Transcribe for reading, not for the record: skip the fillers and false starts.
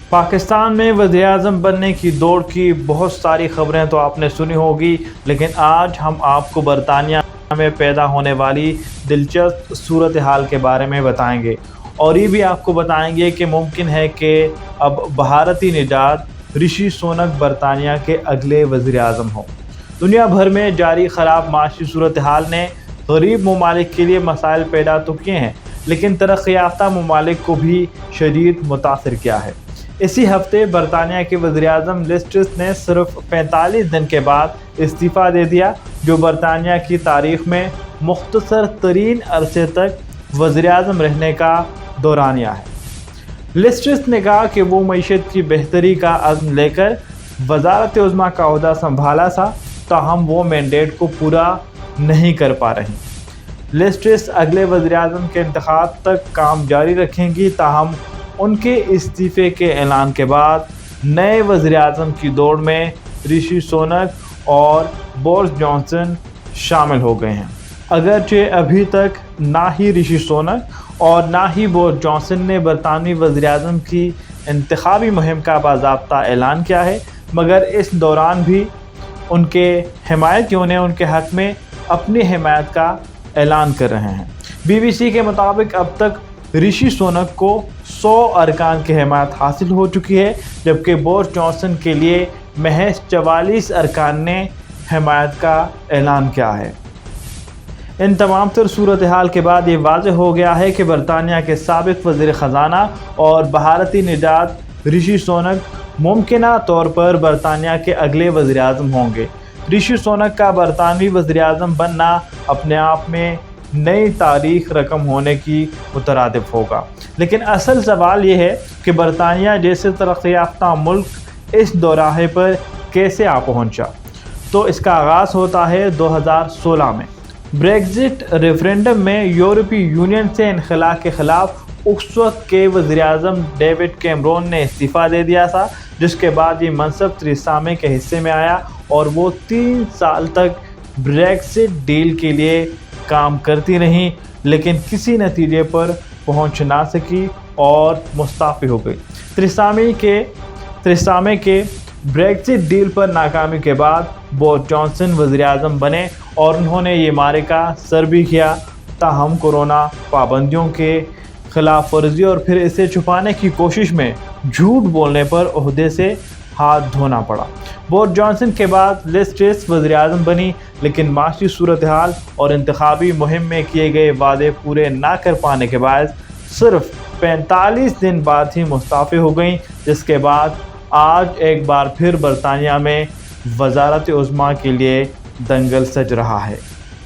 پاکستان میں وزیراعظم بننے کی دوڑ کی بہت ساری خبریں تو آپ نے سنی ہوگی، لیکن آج ہم آپ کو برطانیہ میں پیدا ہونے والی دلچسپ صورتحال کے بارے میں بتائیں گے، اور یہ بھی آپ کو بتائیں گے کہ ممکن ہے کہ اب بھارتی نژاد رشی سونک برطانیہ کے اگلے وزیراعظم ہوں۔ دنیا بھر میں جاری خراب معاشی صورتحال نے غریب ممالک کے لیے مسائل پیدا تو کیے ہیں، لیکن ترقی یافتہ ممالک کو بھی شدید متاثر کیا ہے۔ اسی ہفتے برطانیہ کے وزیراعظم لیز ٹرس نے صرف 45 دن کے بعد استعفیٰ دے دیا، جو برطانیہ کی تاریخ میں مختصر ترین عرصے تک وزیراعظم رہنے کا دورانیہ ہے۔ لیز ٹرس نے کہا کہ وہ معیشت کی بہتری کا عزم لے کر وزارت عظمیٰ کا عہدہ سنبھالا تھا، تاہم وہ مینڈیٹ کو پورا نہیں کر پا رہی۔ لیز ٹرس اگلے وزیراعظم کے انتخاب تک کام جاری رکھیں گی، تاہم ان کے استعفے کے اعلان کے بعد نئے وزیراعظم کی دوڑ میں رشی سونک اور بورس جانسن شامل ہو گئے ہیں۔ اگرچہ ابھی تک نہ ہی رشی سونک اور نہ ہی بورس جانسن نے برطانوی وزیراعظم کی انتخابی مہم کا باضابطہ اعلان کیا ہے، مگر اس دوران بھی ان کے حمایتیوں نے ان کے حق میں اپنی حمایت کا اعلان کر رہے ہیں۔ BBC کے مطابق اب تک رشی سونک کو 100 ارکان کی حمایت حاصل ہو چکی ہے، جبکہ بورس جانسن کے لیے محض 44 ارکان نے حمایت کا اعلان کیا ہے۔ ان تمام تر صورتحال کے بعد یہ واضح ہو گیا ہے کہ برطانیہ کے سابق وزیر خزانہ اور بھارتی نژاد رشی سونک ممکنہ طور پر برطانیہ کے اگلے وزیراعظم ہوں گے۔ رشی سونک کا برطانوی وزیراعظم بننا اپنے آپ میں نئی تاریخ رقم ہونے کی مترادف ہوگا، لیکن اصل سوال یہ ہے کہ برطانیہ جیسے ترقی یافتہ ملک اس دوراہے پر کیسے آ پہنچا۔ تو اس کا آغاز ہوتا ہے 2016 میں بریگزٹ ریفرینڈم میں یورپی یونین سے انخلا کے خلاف اس وقت کے وزیراعظم ڈیوڈ کیمرون نے استعفیٰ دے دیا تھا، جس کے بعد یہ منصب تریسا مے کے حصے میں آیا اور وہ 3 سال تک بریگزٹ ڈیل کے لیے کام کرتی رہیں، لیکن کسی نتیجے پر پہنچ نہ سکی اور مستعفی ہو گئی۔ تریسا مے کے بریگزٹ ڈیل پر ناکامی کے بعد بورس جانسن وزیراعظم بنے اور انہوں نے یہ معرکہ سر بھی کیا، تاہم کورونا پابندیوں کے خلاف ورزی اور پھر اسے چھپانے کی کوشش میں جھوٹ بولنے پر عہدے سے ہاتھ دھونا پڑا۔ بورس جانسن کے بعد لیز ٹرس وزیراعظم بنی، لیکن معاشی صورتحال اور انتخابی مہم میں کیے گئے وعدے پورے نہ کر پانے کے باعث صرف 45 دن بعد ہی مستعفی ہو گئیں، جس کے بعد آج ایک بار پھر برطانیہ میں وزارت عظمیٰ کے لیے دنگل سج رہا ہے۔